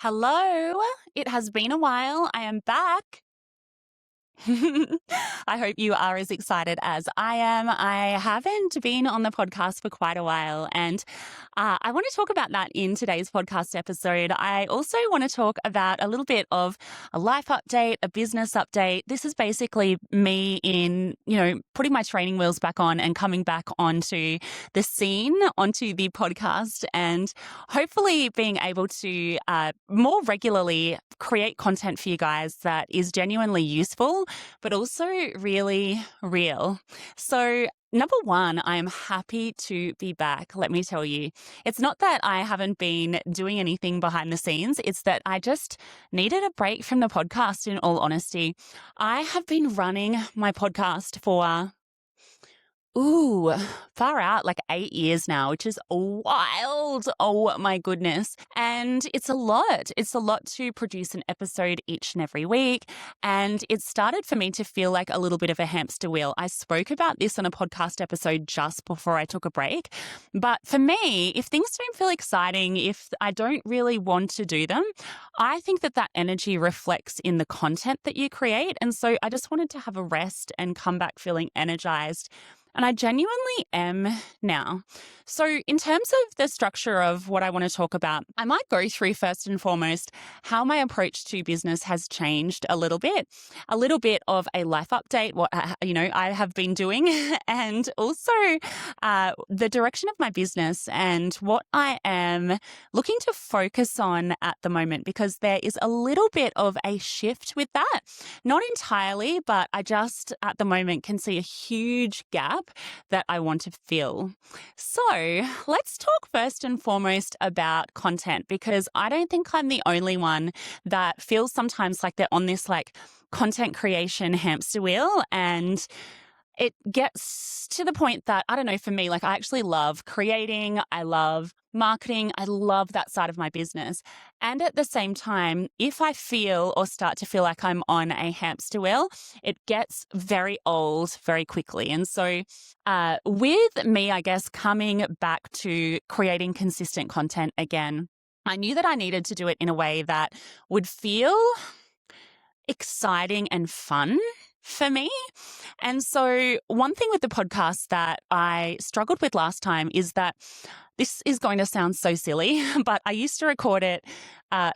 Hello. It has been a while. I am back. I hope you are as excited as I am. I haven't been on the podcast for quite a while, and I want to talk about that in today's podcast episode. I also want to talk about a little bit of a life update, a business update. This is basically me putting my training wheels back on and coming back onto the scene, onto the podcast, and hopefully being able to more regularly create content for you guys that is genuinely useful but also really real. So, number one, I am happy to be back. Let me tell you, it's not that I haven't been doing anything behind the scenes. It's that I just needed a break from the podcast, in all honesty. I have been running my podcast for far out, like 8 years now, which is wild. Oh my goodness. And it's a lot. It's a lot to produce an episode each and every week. And it started for me to feel like a little bit of a hamster wheel. I spoke about this on a podcast episode just before I took a break. But for me, if things don't feel exciting, if I don't really want to do them, I think that energy reflects in the content that you create. And so I just wanted to have a rest and come back feeling energized. And I genuinely am now. So, in terms of the structure of what I want to talk about, I might go through first and foremost how my approach to business has changed a little bit of a life update, what I have been doing, and also the direction of my business and what I am looking to focus on at the moment, because there is a little bit of a shift with that. Not entirely, but I just at the moment can see a huge gap that I want to fill. So let's talk first and foremost about content, because I don't think I'm the only one that feels sometimes like they're on this content creation hamster wheel, and it gets to the point that, I don't know, for me, I actually love creating, I love marketing, I love that side of my business. And at the same time, if I feel or start to feel like I'm on a hamster wheel, it gets very old very quickly. And so with me, I guess, coming back to creating consistent content again, I knew that I needed to do it in a way that would feel exciting and fun for me. And so one thing with the podcast that I struggled with last time is that this is going to sound so silly, but I used to record it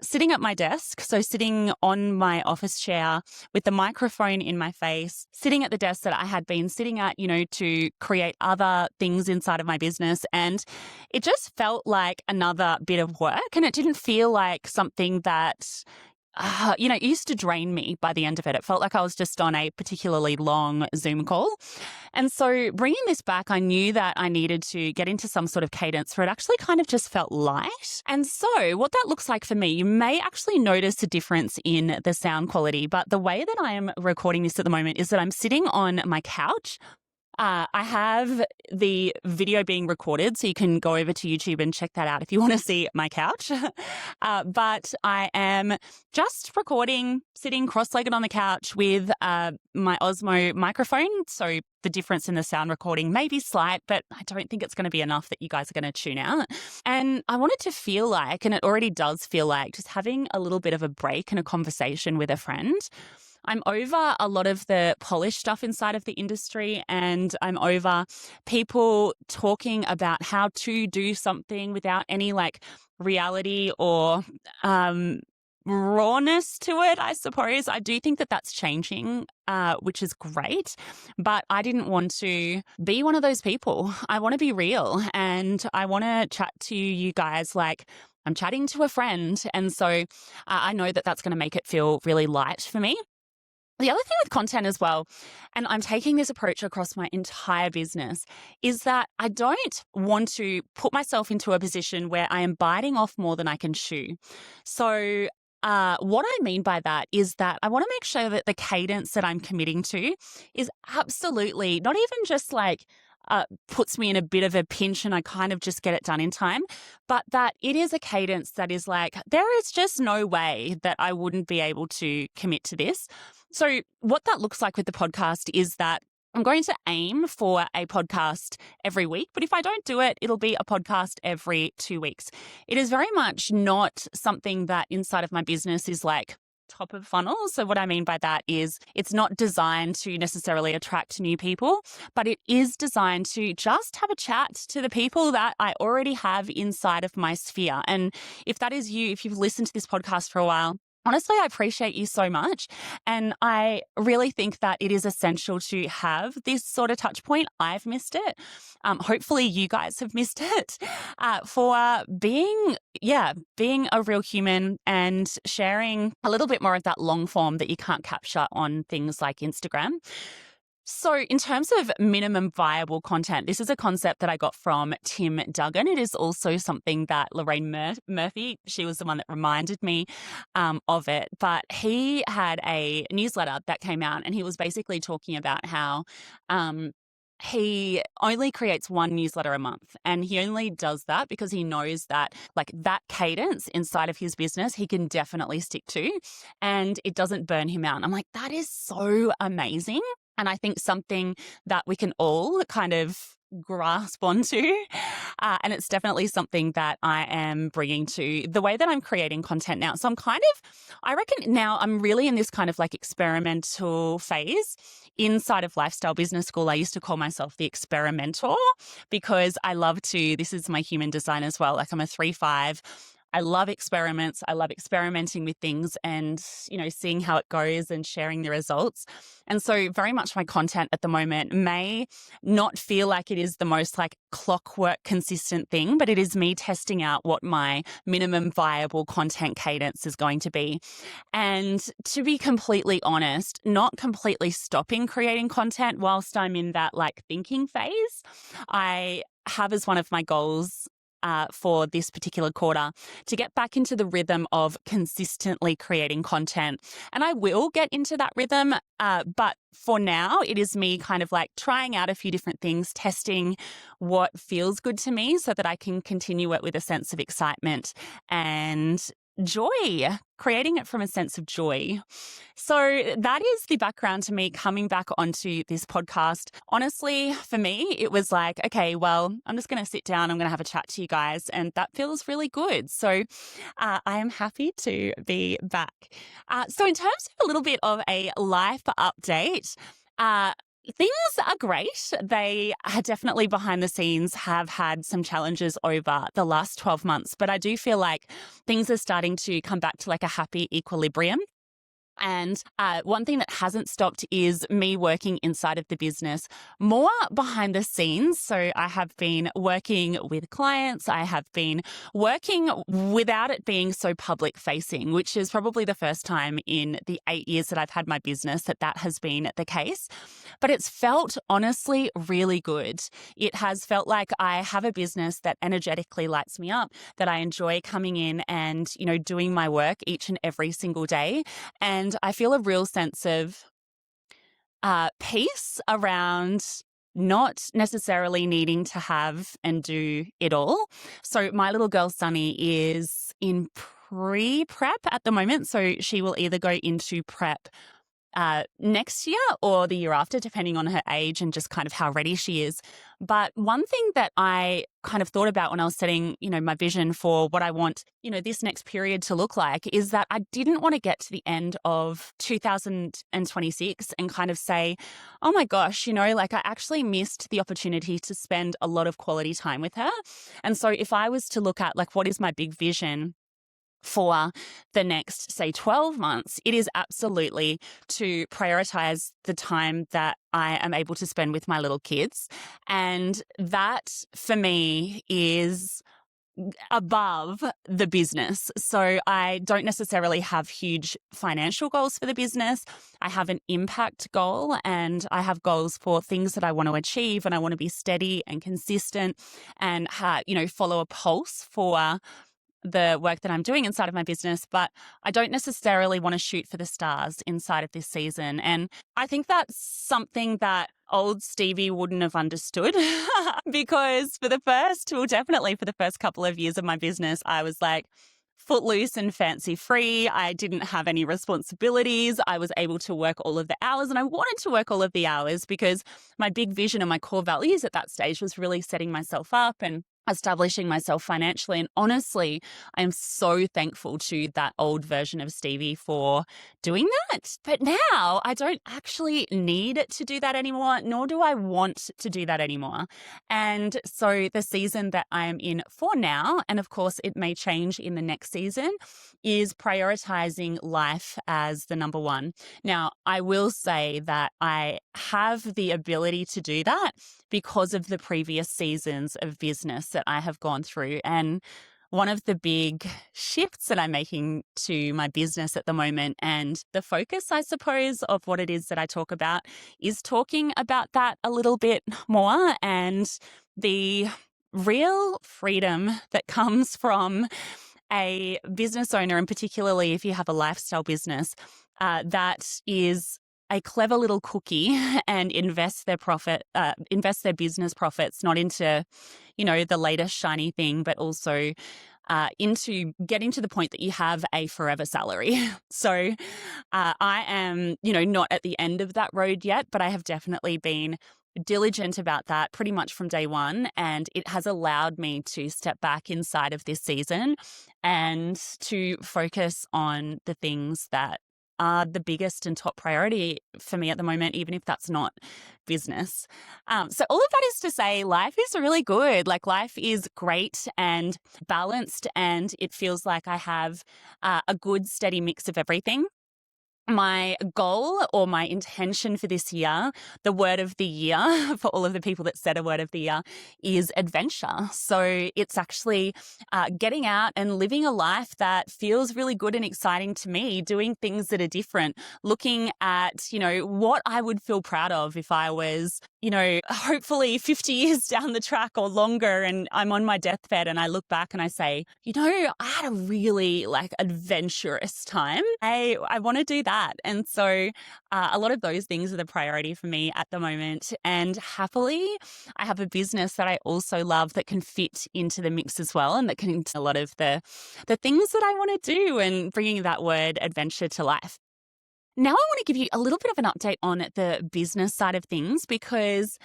sitting at my desk. So sitting on my office chair with the microphone in my face, sitting at the desk that I had been sitting at, to create other things inside of my business. And it just felt like another bit of work. And it didn't feel like something that it used to drain me by the end of it. It felt like I was just on a particularly long Zoom call. And so bringing this back, I knew that I needed to get into some sort of cadence where it actually kind of just felt light. And so what that looks like for me, you may actually notice a difference in the sound quality, but the way that I am recording this at the moment is that I'm sitting on my couch. I have the video being recorded, so you can go over to YouTube and check that out if you want to see my couch. But I am just recording, sitting cross-legged on the couch with my Osmo microphone. So the difference in the sound recording may be slight, but I don't think it's going to be enough that you guys are going to tune out. And I want it to feel like, and it already does feel like, just having a little bit of a break and a conversation with a friend. I'm over a lot of the polished stuff inside of the industry, and I'm over people talking about how to do something without any reality or rawness to it, I suppose. I do think that that's changing, which is great, but I didn't want to be one of those people. I want to be real, and I want to chat to you guys like I'm chatting to a friend. And so I know that that's going to make it feel really light for me. The other thing with content as well, and I'm taking this approach across my entire business, is that I don't want to put myself into a position where I am biting off more than I can chew. So what I mean by that is that I want to make sure that the cadence that I'm committing to is absolutely not even just puts me in a bit of a pinch and I kind of just get it done in time, but that it is a cadence that is there is just no way that I wouldn't be able to commit to this. So what that looks like with the podcast is that I'm going to aim for a podcast every week, but if I don't do it, it'll be a podcast every 2 weeks. It is very much not something that inside of my business is like top of funnel. So what I mean by that is it's not designed to necessarily attract new people, but it is designed to just have a chat to the people that I already have inside of my sphere. And if that is you, if you've listened to this podcast for a while, honestly, I appreciate you so much. And I really think that it is essential to have this sort of touch point. I've missed it. Hopefully you guys have missed it for being a real human and sharing a little bit more of that long form that you can't capture on things like Instagram. So in terms of minimum viable content, this is a concept that I got from Tim Duggan. It is also something that Lorraine Murphy, she was the one that reminded me of it. But he had a newsletter that came out and he was basically talking about how he only creates one newsletter a month, and he only does that because he knows that like that cadence inside of his business, he can definitely stick to and it doesn't burn him out. And I'm like, that is so amazing. And I think something that we can all kind of grasp onto. And it's definitely something that I am bringing to the way that I'm creating content now. So I reckon now I'm really in this kind of like experimental phase. Inside of Lifestyle Business School, I used to call myself the experimenter because this is my human design as well. Like I'm a 3/5. I love experiments. I love experimenting with things and, seeing how it goes and sharing the results. And so very much my content at the moment may not feel like it is the most like clockwork consistent thing, but it is me testing out what my minimum viable content cadence is going to be. And to be completely honest, not completely stopping creating content whilst I'm in that like thinking phase. I have as one of my goals for this particular quarter to get back into the rhythm of consistently creating content. And I will get into that rhythm, but for now, it is me kind of like trying out a few different things, testing what feels good to me so that I can continue it with a sense of excitement and joy, creating it from a sense of joy. So that is the background to me coming back onto this podcast. Honestly, for me, it was like, okay, well, I'm just going to sit down. I'm going to have a chat to you guys. And that feels really good. So I am happy to be back. So in terms of a little bit of a life update, things are great. They are definitely behind the scenes have had some challenges over the last 12 months, but I do feel like things are starting to come back to like a happy equilibrium. And one thing that hasn't stopped is me working inside of the business more behind the scenes. So I have been working with clients. I have been working without it being so public facing, which is probably the first time in the 8 years that I've had my business that has been the case. But it's felt honestly really good. It has felt like I have a business that energetically lights me up, that I enjoy coming in and, doing my work each and every single day. And I feel a real sense of peace around not necessarily needing to have and do it all. So my little girl, Sunny, is in pre-prep at the moment. So she will either go into prep next year or the year after, depending on her age and just kind of how ready she is. But one thing that I kind of thought about when I was setting, my vision for what I want, this next period to look like is that I didn't want to get to the end of 2026 and kind of say, oh my gosh, like I actually missed the opportunity to spend a lot of quality time with her. And so if I was to look at like, what is my big vision for the next, say, 12 months, it is absolutely to prioritize the time that I am able to spend with my little kids. And that for me is above the business. So I don't necessarily have huge financial goals for the business. I have an impact goal and I have goals for things that I want to achieve, and I want to be steady and consistent and, follow a pulse for the work that I'm doing inside of my business, but I don't necessarily want to shoot for the stars inside of this season. And I think something that old Stevie wouldn't have understood because definitely for the first couple of years of my business, I was like, footloose and fancy free. I didn't have any responsibilities. I was able to work all of the hours, and I wanted to work all of the hours because my big vision and my core values at that stage was really setting myself up and establishing myself financially. And honestly, I am so thankful to that old version of Stevie for doing that. But now I don't actually need to do that anymore, nor do I want to do that anymore. And so the season that I am in for now, and of course it may change in the next season, is prioritizing life as the number one. Now, I will say that I have the ability to do that because of the previous seasons of business that I have gone through. And one of the big shifts that I'm making to my business at the moment, and the focus, I suppose, of what it is that I talk about, is talking about that a little bit more, and the real freedom that comes from a business owner, and particularly if you have a lifestyle business, that is a clever little cookie and invest their business profits, not into, the latest shiny thing, but also into getting to the point that you have a forever salary. So I am, not at the end of that road yet, but I have definitely been diligent about that pretty much from day one. And it has allowed me to step back inside of this season and to focus on the things that are the biggest and top priority for me at the moment, even if that's not business. So all of that is to say, life is really good. Like, life is great and balanced, and it feels like I have a good, steady mix of everything. My goal or my intention for this year, the word of the year for all of the people that said a word of the year, is adventure. So it's actually getting out and living a life that feels really good and exciting to me, doing things that are different, looking at, what I would feel proud of if I was, hopefully 50 years down the track or longer, and I'm on my deathbed and I look back and I say, I had a really adventurous time. I want to do that. And so a lot of those things are the priority for me at the moment. And happily, I have a business that I also love that can fit into the mix as well, and that can a lot of the things that I want to do, and bringing that word adventure to life. Now I want to give you a little bit of an update on the business side of things, because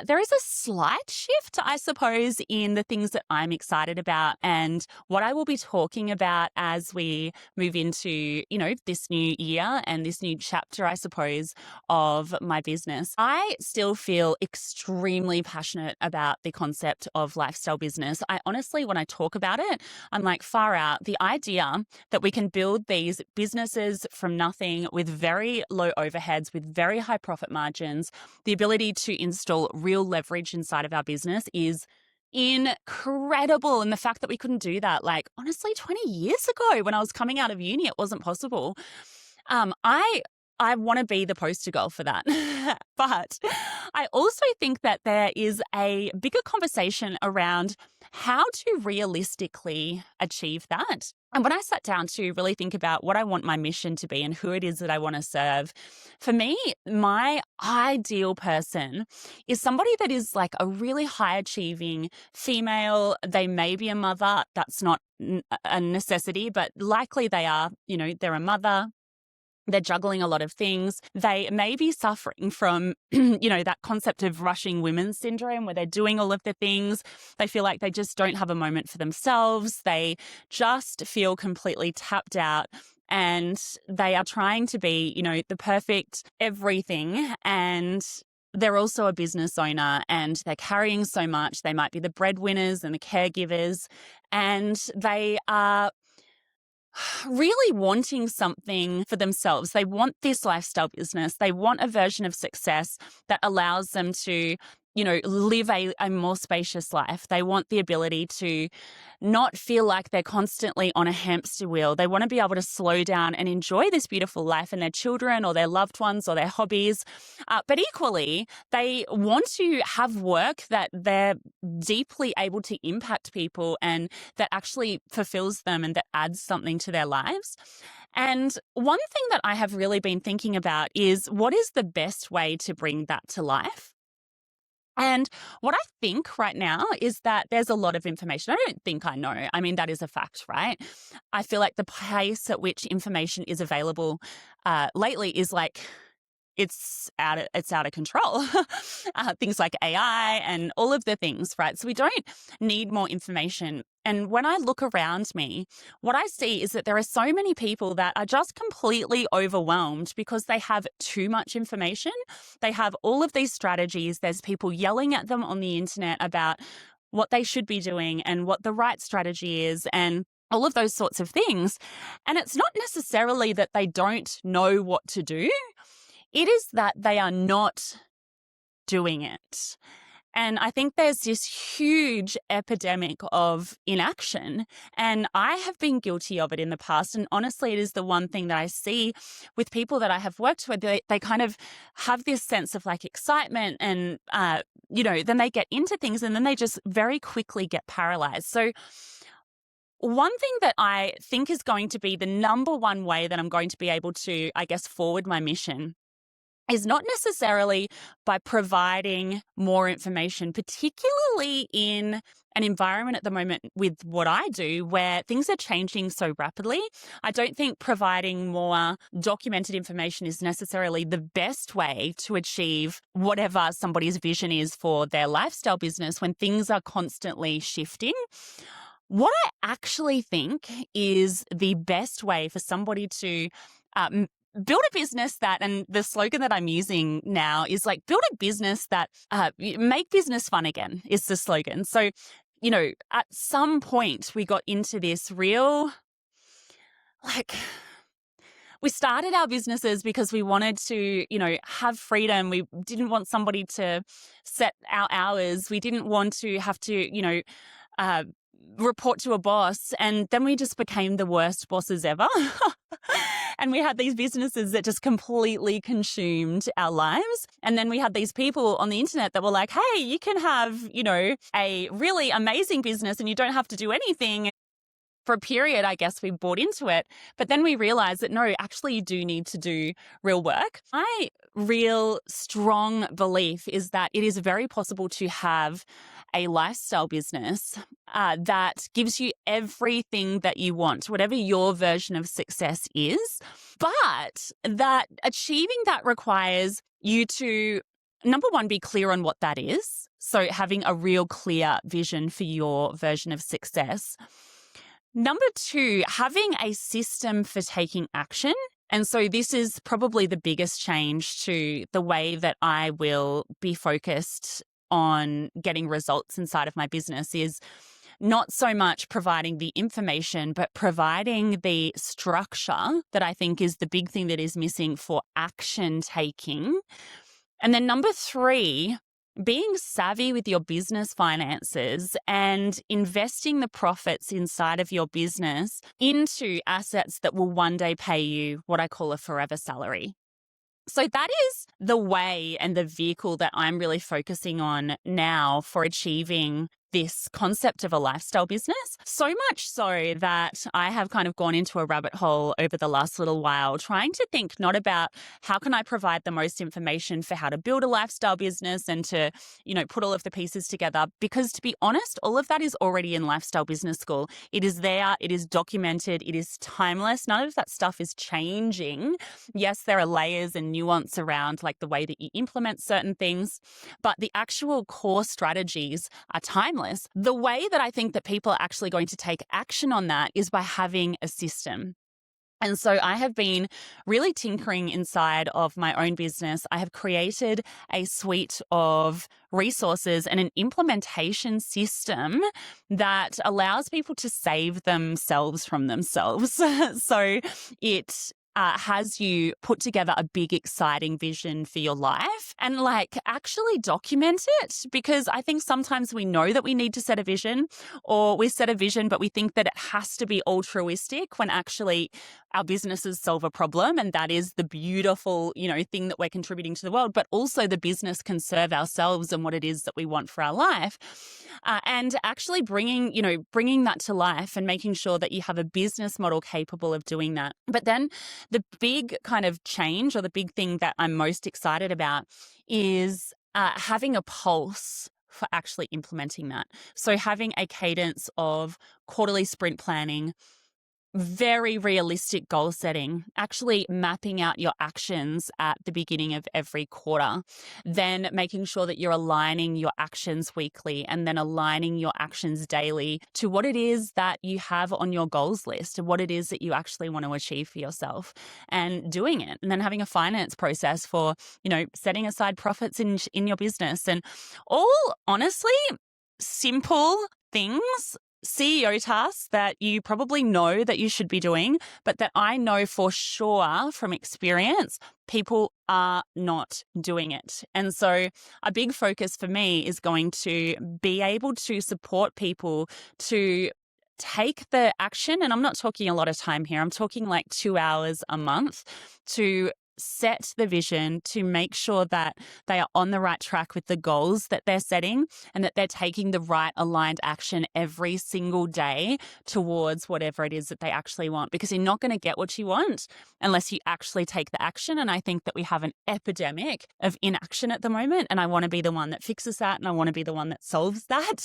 there is a slight shift, I suppose, in the things that I'm excited about and what I will be talking about as we move into, this new year and this new chapter, I suppose, of my business. I still feel extremely passionate about the concept of lifestyle business. I honestly, when I talk about it, I'm like, far out. The idea that we can build these businesses from nothing with very low overheads, with very high profit margins, the ability to install real leverage inside of our business is incredible. And the fact that we couldn't do that, honestly, 20 years ago when I was coming out of uni, it wasn't possible. I want to be the poster girl for that. But I also think that there is a bigger conversation around how to realistically achieve that. And when I sat down to really think about what I want my mission to be and who it is that I want to serve, for me, my ideal person is somebody that is a really high achieving female. They may be a mother. That's not a necessity, but likely they are, they're a mother. They're juggling a lot of things. They may be suffering from, that concept of rushing women syndrome, where they're doing all of the things. They feel like they just don't have a moment for themselves. They just feel completely tapped out, and they are trying to be, the perfect everything. And they're also a business owner, and they're carrying so much. They might be the breadwinners and the caregivers, and they are really wanting something for themselves. They want this lifestyle business. They want a version of success that allows them to, live a more spacious life. They want the ability to not feel like they're constantly on a hamster wheel. They want to be able to slow down and enjoy this beautiful life and their children or their loved ones or their hobbies. But equally, they want to have work that they're deeply able to impact people and that actually fulfills them and that adds something to their lives. And one thing that I have really been thinking about is, what is the best way to bring that to life? And what I think right now is that there's a lot of information. I don't think I know. I mean, that is a fact, right? I feel like the pace at which information is available lately is like it's out of control. Things like AI and all of the things, right? So we don't need more information. And when I look around me, what I see is that there are so many people that are just completely overwhelmed because they have too much information. They have all of these strategies. There's people yelling at them on the internet about what they should be doing and what the right strategy is and all of those sorts of things. And it's not necessarily that they don't know what to do. It is that they are not doing it. And I think there's this huge epidemic of inaction. And I have been guilty of it in the past. And honestly, it is the one thing that I see with people that I have worked with. They kind of have this sense of like excitement and, then they get into things and then they just very quickly get paralyzed. So one thing that I think is going to be the number one way that I'm going to be able to, I guess, forward my mission is not necessarily by providing more information, particularly in an environment at the moment with what I do where things are changing so rapidly. I don't think providing more documented information is necessarily the best way to achieve whatever somebody's vision is for their lifestyle business when things are constantly shifting. What I actually think is the best way for somebody to build a business that, and the slogan that I'm using now is like, build a business that, make business fun again is the slogan. So, at some point we got into this real, we started our businesses because we wanted to, have freedom. We didn't want somebody to set our hours. We didn't want to have to, report to a boss. And then we just became the worst bosses ever. And we had these businesses that just completely consumed our lives. And then we had these people on the internet that were like, hey, you can have, a really amazing business and you don't have to do anything. For a period, I guess we bought into it. But then we realized that no, actually you do need to do real work. My real strong belief is that it is very possible to have a lifestyle business that gives you everything that you want, whatever your version of success is. But that achieving that requires you to, number one, be clear on what that is. So having a real clear vision for your version of success. Number two, having a system for taking action. And so this is probably the biggest change to the way that I will be focused on getting results inside of my business is not so much providing the information, but providing the structure that I think is the big thing that is missing for action taking. And then number three, being savvy with your business finances and investing the profits inside of your business into assets that will one day pay you what I call a forever salary. So that is the way and the vehicle that I'm really focusing on now for achieving this concept of a lifestyle business. So much so that I have kind of gone into a rabbit hole over the last little while, trying to think not about how can I provide the most information for how to build a lifestyle business and to, put all of the pieces together. Because to be honest, all of that is already in Lifestyle Business School. It is there, it is documented, it is timeless. None of that stuff is changing. Yes, there are layers and nuance around like the way that you implement certain things, but the actual core strategies are timeless. The way that I think that people are actually going to take action on that is by having a system. And so I have been really tinkering inside of my own business. I have created a suite of resources and an implementation system that allows people to save themselves from themselves. So it has you put together a big, exciting vision for your life and actually document it, because I think sometimes we know that we need to set a vision, or we set a vision, but we think that it has to be altruistic when actually our businesses solve a problem. And that is the beautiful, thing that we're contributing to the world, but also the business can serve ourselves and what it is that we want for our life. And actually bringing that to life and making sure that you have a business model capable of doing that. But then the big kind of change, or the big thing that I'm most excited about, is having a pulse for actually implementing that. So having a cadence of quarterly sprint planning, very realistic goal setting, actually mapping out your actions at the beginning of every quarter, then making sure that you're aligning your actions weekly and then aligning your actions daily to what it is that you have on your goals list and what it is that you actually want to achieve for yourself and doing it. And then having a finance process for, setting aside profits in your business, and all honestly simple things, CEO tasks that you probably know that you should be doing, but that I know for sure from experience, people are not doing it. And so a big focus for me is going to be able to support people to take the action. And I'm not talking a lot of time here. I'm talking like 2 hours a month to set the vision, to make sure that they are on the right track with the goals that they're setting and that they're taking the right aligned action every single day towards whatever it is that they actually want. Because you're not going to get what you want unless you actually take the action. And I think that we have an epidemic of inaction at the moment. And I want to be the one that fixes that. And I want to be the one that solves that.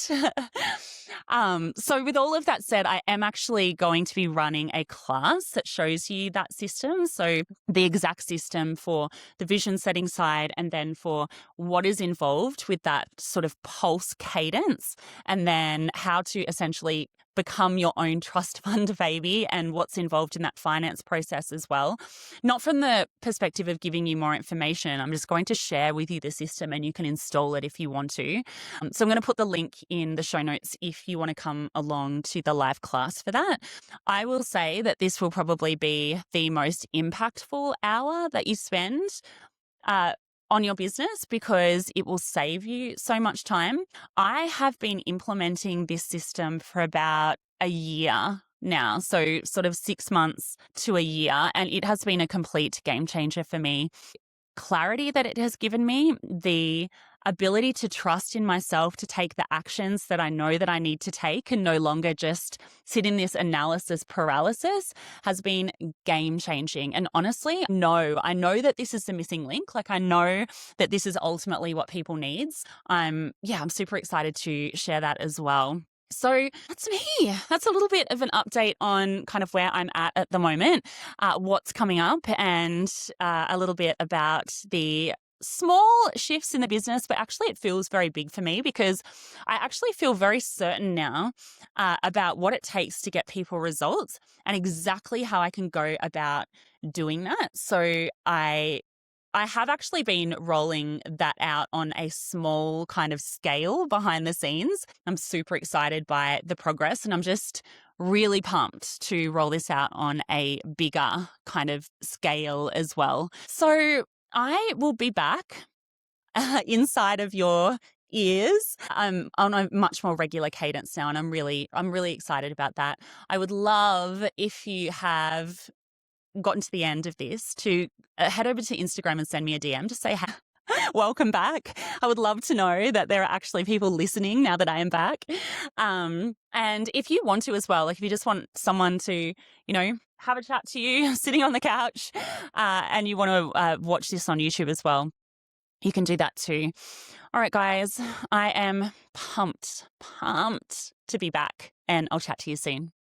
So with all of that said, I am actually going to be running a class that shows you that system. So the exact system for the vision setting side, and then for what is involved with that sort of pulse cadence, and then how to essentially become your own trust fund baby and what's involved in that finance process as well. Not from the perspective of giving you more information. I'm just going to share with you the system and you can install it if you want to. So I'm going to put the link in the show notes if you want to come along to the live class for that. I will say that this will probably be the most impactful hour that you spend on your business, because it will save you so much time. I have been implementing this system for about a year now, so sort of 6 months to a year, and it has been a complete game changer for me. Clarity that it has given me, the ability to trust in myself to take the actions that I know that I need to take and no longer just sit in this analysis paralysis, has been game changing. And honestly, no, I know that this is the missing link. Like, I know that this is ultimately what people needs. I'm super excited to share that as well. So that's me. That's a little bit of an update on kind of where I'm at the moment, what's coming up, and a little bit about the small shifts in the business, but actually it feels very big for me because I actually feel very certain now about what it takes to get people results and exactly how I can go about doing that. So I have actually been rolling that out on a small kind of scale behind the scenes. I'm super excited by the progress, and I'm just really pumped to roll this out on a bigger kind of scale as well. So I will be back inside of your ears. I'm on a much more regular cadence now, and I'm really excited about that. I would love if you have gotten to the end of this to head over to Instagram and send me a DM to say, welcome back. I would love to know that there are actually people listening now that I am back. And if you want to as well, like if you just want someone to, have a chat to you sitting on the couch, and you want to watch this on YouTube as well, you can do that too. All right, guys, I am pumped to be back, and I'll chat to you soon.